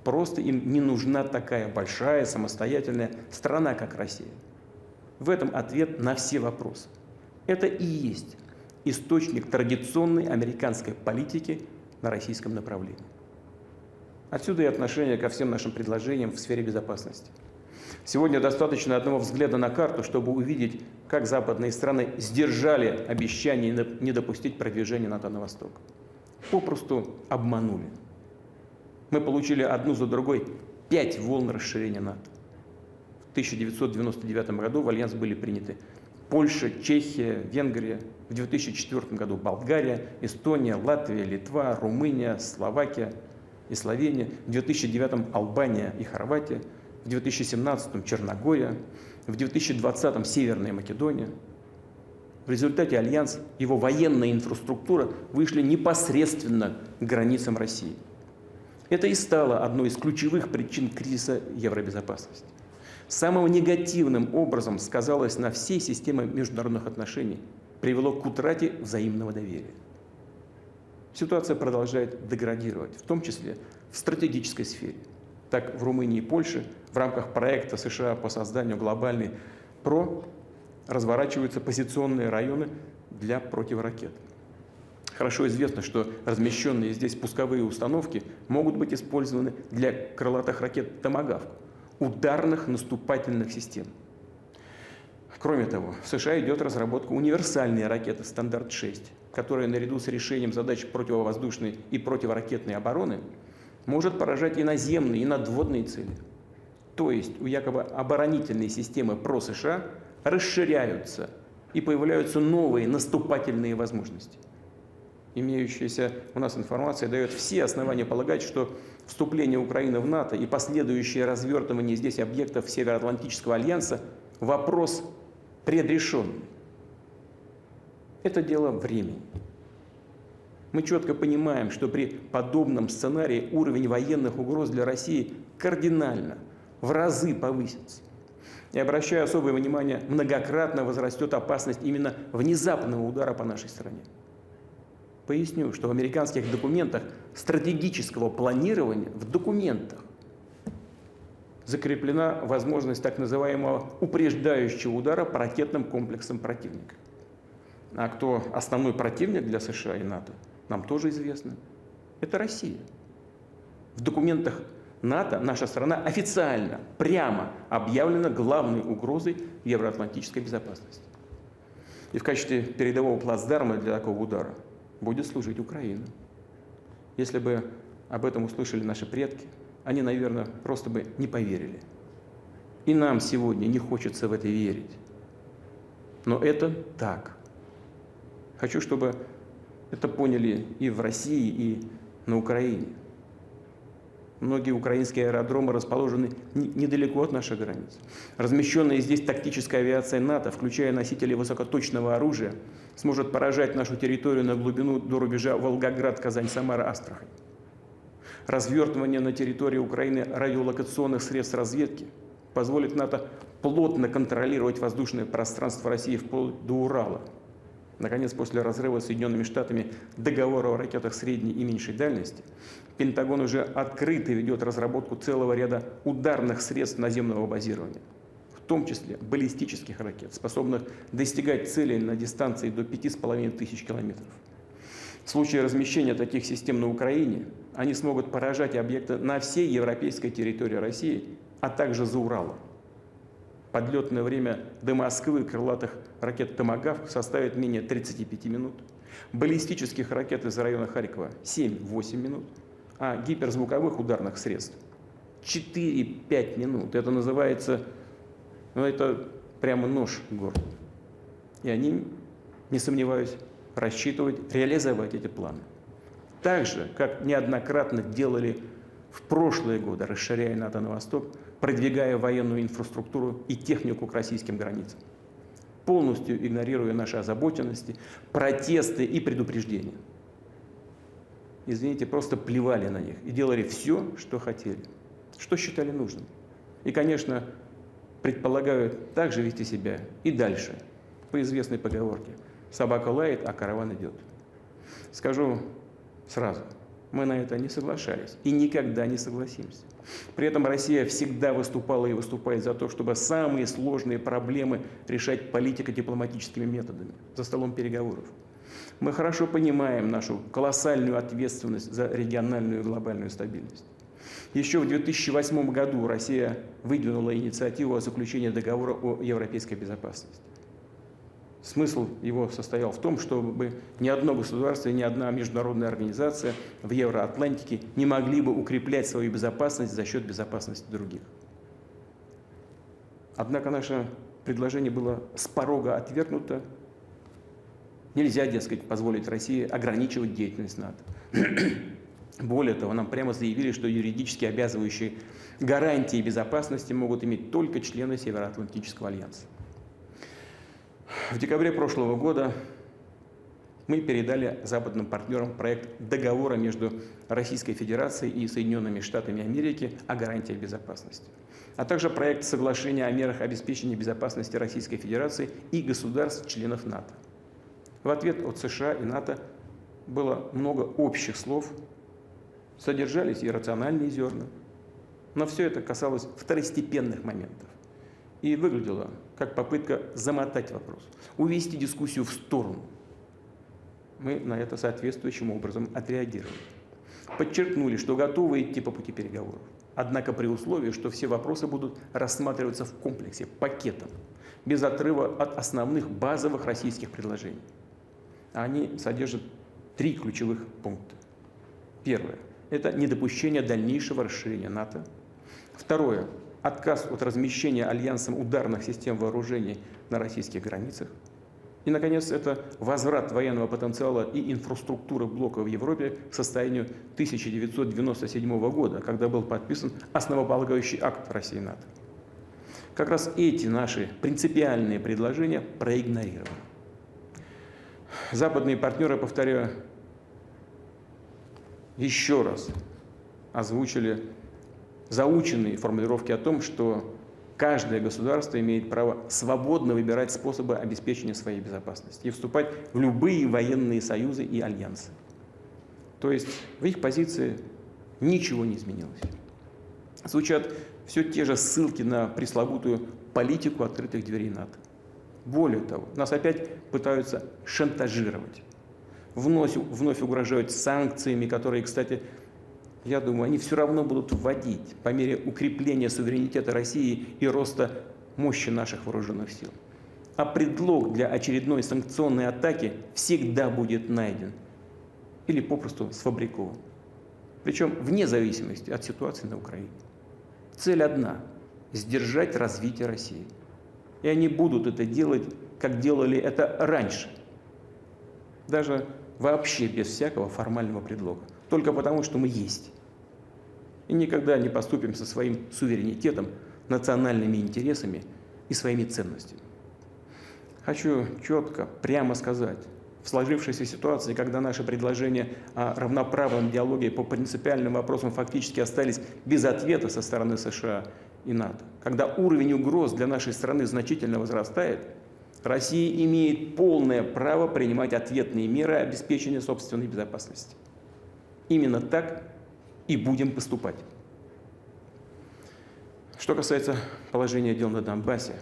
Просто им не нужна такая большая самостоятельная страна, как Россия. В этом ответ на все вопросы. Это и есть источник традиционной американской политики на российском направлении. Отсюда и отношение ко всем нашим предложениям в сфере безопасности. Сегодня достаточно одного взгляда на карту, чтобы увидеть, как западные страны сдержали обещание не допустить продвижения НАТО на восток. Попросту обманули. Мы получили одну за другой 5 волн расширения НАТО. В 1999 году в альянс были приняты Польша, Чехия, Венгрия. В 2004 году Болгария, Эстония, Латвия, Литва, Румыния, Словакия и Словения. В 2009 Албания и Хорватия. В 2017 Черногория. В 2020 Северная Македония. В результате альянс, его военная инфраструктура вышли непосредственно к границам России. Это и стало одной из ключевых причин кризиса евробезопасности. Самым негативным образом сказалось на всей системе международных отношений, привело к утрате взаимного доверия. Ситуация продолжает деградировать, в том числе в стратегической сфере. Так в Румынии и Польше в рамках проекта США по созданию глобальной ПРО разворачиваются позиционные районы для противоракет. Хорошо известно, что размещенные здесь пусковые установки могут быть использованы для крылатых ракет «Томагавк», ударных наступательных систем. Кроме того, в США идет разработка универсальной ракеты «Стандарт-6», которая наряду с решением задач противовоздушной и противоракетной обороны может поражать и наземные, и надводные цели. То есть у якобы оборонительной системы ПРО США расширяются и появляются новые наступательные возможности. Имеющаяся у нас информация дает все основания полагать, что вступление Украины в НАТО и последующее развертывание здесь объектов Североатлантического альянса – вопрос предрешенный. Это дело времени. Мы четко понимаем, что при подобном сценарии уровень военных угроз для России кардинально, в разы повысится. И, обращая особое внимание, многократно возрастет опасность именно внезапного удара по нашей стране. Поясню, что в американских документах стратегического планирования, в документах, закреплена возможность так называемого упреждающего удара по ракетным комплексам противника. А кто основной противник для США и НАТО, нам тоже известно. Это Россия. В документах НАТО наша страна официально, прямо объявлена главной угрозой евроатлантической безопасности. И в качестве передового плацдарма для такого удара будет служить Украина. Если бы об этом услышали наши предки, они, наверное, просто бы не поверили. И нам сегодня не хочется в это верить. Но это так. Хочу, чтобы это поняли и в России, и на Украине. Многие украинские аэродромы расположены недалеко от наших границ. Размещенная здесь тактическая авиация НАТО, включая носители высокоточного оружия, сможет поражать нашу территорию на глубину до рубежа Волгоград, Казань, Самара, Астрахань. Развертывание на территории Украины радиолокационных средств разведки позволит НАТО плотно контролировать воздушное пространство России вплоть до Урала. Наконец, после разрыва Соединенными Штатами договора о ракетах средней и меньшей дальности, Пентагон уже открыто ведет разработку целого ряда ударных средств наземного базирования, в том числе баллистических ракет, способных достигать целей на дистанции до 5500 километров. В случае размещения таких систем на Украине они смогут поражать объекты на всей европейской территории России, а также за Уралом. Подлетное время до Москвы крылатых ракет «Томагавк» составит менее 35 минут, баллистических ракет из района Харькова 7-8 минут, а гиперзвуковых ударных средств 4-5 минут. Это называется, это прямо нож в горло. И они, не сомневаюсь, рассчитывают реализовать эти планы. Так же, как неоднократно делали в прошлые годы, расширяя НАТО на восток, продвигая военную инфраструктуру и технику к российским границам, полностью игнорируя наши озабоченности, протесты и предупреждения. Извините, просто плевали на них и делали все, что хотели, что считали нужным. И, конечно, предполагают также вести себя и дальше, по известной поговорке: собака лает, а караван идет. Скажу сразу, мы на это не соглашались и никогда не согласимся. При этом Россия всегда выступала и выступает за то, чтобы самые сложные проблемы решать политико-дипломатическими методами, за столом переговоров. Мы хорошо понимаем нашу колоссальную ответственность за региональную и глобальную стабильность. Еще в 2008 году Россия выдвинула инициативу о заключении договора о европейской безопасности. Смысл его состоял в том, чтобы ни одно государство и ни одна международная организация в Евроатлантике не могли бы укреплять свою безопасность за счет безопасности других. Однако наше предложение было с порога отвергнуто. Нельзя, дескать, позволить России ограничивать деятельность НАТО. Более того, нам прямо заявили, что юридически обязывающие гарантии безопасности могут иметь только члены Североатлантического альянса. В декабре прошлого года мы передали западным партнерам проект договора между Российской Федерацией и Соединенными Штатами Америки о гарантиях безопасности, а также проект соглашения о мерах обеспечения безопасности Российской Федерации и государств-членов НАТО. В ответ от США и НАТО было много общих слов, содержались и рациональные зерна. Но все это касалось второстепенных моментов и выглядело как попытка замотать вопрос, увести дискуссию в сторону. Мы на это соответствующим образом отреагировали. Подчеркнули, что готовы идти по пути переговоров, однако при условии, что все вопросы будут рассматриваться в комплексе, пакетом, без отрыва от основных базовых российских предложений. Они содержат 3 ключевых пункта. Первое – это недопущение дальнейшего расширения НАТО. Второе – отказ от размещения альянсом ударных систем вооружений на российских границах. И, наконец, это возврат военного потенциала и инфраструктуры блока в Европе к состоянию 1997 года, когда был подписан основополагающий акт России и НАТО. Как раз эти наши принципиальные предложения проигнорированы. Западные партнеры, повторяю, еще раз озвучили заученные формулировки о том, что каждое государство имеет право свободно выбирать способы обеспечения своей безопасности и вступать в любые военные союзы и альянсы. То есть в их позиции ничего не изменилось. Звучат все те же ссылки на пресловутую политику открытых дверей НАТО. Более того, нас опять пытаются шантажировать. Вновь угрожают санкциями, которые, кстати, я думаю, они все равно будут вводить по мере укрепления суверенитета России и роста мощи наших вооруженных сил. А предлог для очередной санкционной атаки всегда будет найден или попросту сфабрикован. Причем вне зависимости от ситуации на Украине. Цель одна – сдержать развитие России. И они будут это делать, как делали это раньше. Даже вообще без всякого формального предлога. Только потому, что мы есть. И никогда не поступим со своим суверенитетом, национальными интересами и своими ценностями. Хочу четко, прямо сказать, в сложившейся ситуации, когда наши предложения о равноправном диалоге по принципиальным вопросам фактически остались без ответа со стороны США и НАТО, когда уровень угроз для нашей страны значительно возрастает, Россия имеет полное право принимать ответные меры обеспечения собственной безопасности. Именно так и будем поступать. Что касается положения дел на Донбассе,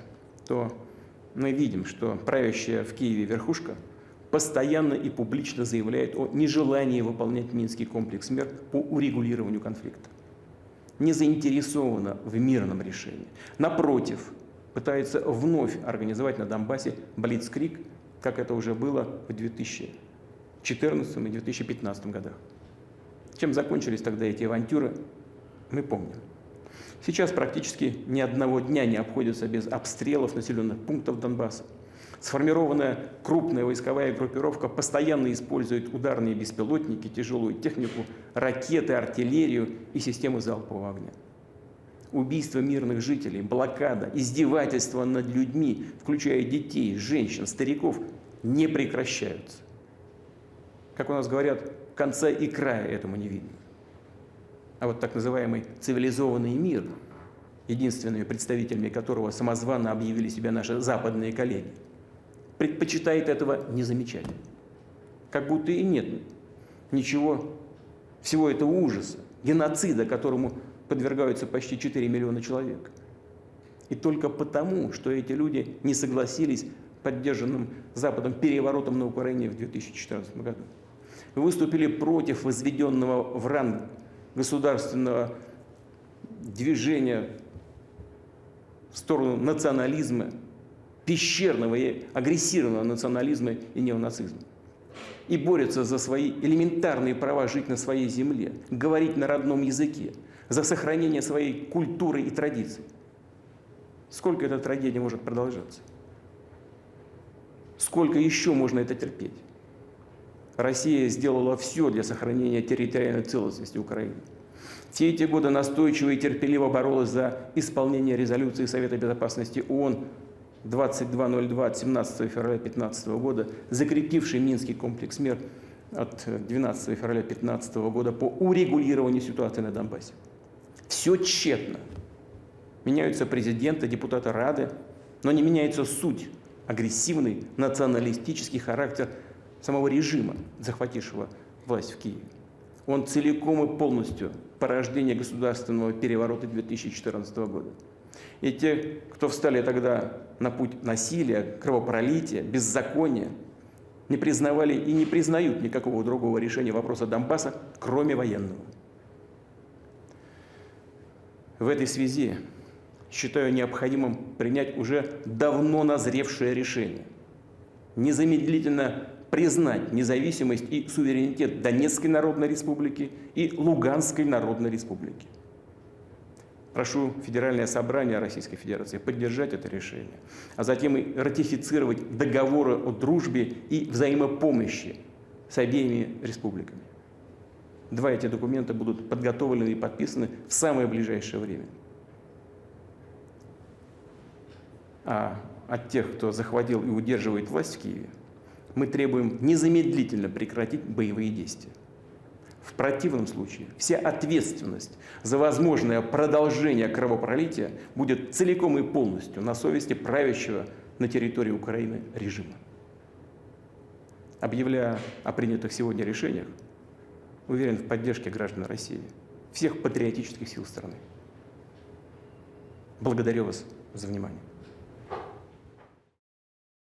то мы видим, что правящая в Киеве верхушка постоянно и публично заявляет о нежелании выполнять Минский комплекс мер по урегулированию конфликта. Не заинтересована в мирном решении. Напротив, пытается вновь организовать на Донбассе блицкриг, как это уже было в 2014 и 2015 годах. Чем закончились тогда эти авантюры, мы помним. Сейчас практически ни одного дня не обходится без обстрелов населенных пунктов Донбасса. Сформированная крупная войсковая группировка постоянно использует ударные беспилотники, тяжелую технику, ракеты, артиллерию и системы залпового огня. Убийства мирных жителей, блокада, издевательства над людьми, включая детей, женщин, стариков, не прекращаются. Как у нас говорят, конца и края этому не видно. А вот так называемый цивилизованный мир, единственными представителями которого самозванно объявили себя наши западные коллеги, предпочитает этого не замечать. Как будто и нет ничего, всего этого ужаса, геноцида, которому подвергаются почти 4 миллиона человек. И только потому, что эти люди не согласились поддержанным Западом переворотом на Украине в 2014 году. Выступили против возведенного в ранг государственного движения в сторону национализма, пещерного и агрессивного национализма и неонацизма. И борются за свои элементарные права жить на своей земле, говорить на родном языке, за сохранение своей культуры и традиций. Сколько эта трагедия может продолжаться? Сколько еще можно это терпеть? Россия сделала все для сохранения территориальной целостности Украины. Все эти годы настойчиво и терпеливо боролась за исполнение резолюции Совета Безопасности ООН 2202 от 17 февраля 2015 года, закрепившей Минский комплекс мер от 12 февраля 2015 года по урегулированию ситуации на Донбассе. Все тщетно. Меняются президенты, депутаты Рады, но не меняется суть, агрессивный националистический характер самого режима, захватившего власть в Киеве. Он целиком и полностью порождение государственного переворота 2014 года. И те, кто встали тогда на путь насилия, кровопролития, беззакония, не признавали и не признают никакого другого решения вопроса Донбасса, кроме военного. В этой связи считаю необходимым принять уже давно назревшее решение. Незамедлительно признать независимость и суверенитет Донецкой Народной Республики и Луганской Народной Республики. Прошу Федеральное собрание Российской Федерации поддержать это решение, а затем и ратифицировать договоры о дружбе и взаимопомощи с обеими республиками. Два эти документа будут подготовлены и подписаны в самое ближайшее время. А от тех, кто захватил и удерживает власть в Киеве, мы требуем незамедлительно прекратить боевые действия. В противном случае вся ответственность за возможное продолжение кровопролития будет целиком и полностью на совести правящего на территории Украины режима. Объявляя о принятых сегодня решениях, уверен в поддержке граждан России, всех патриотических сил страны. Благодарю вас за внимание.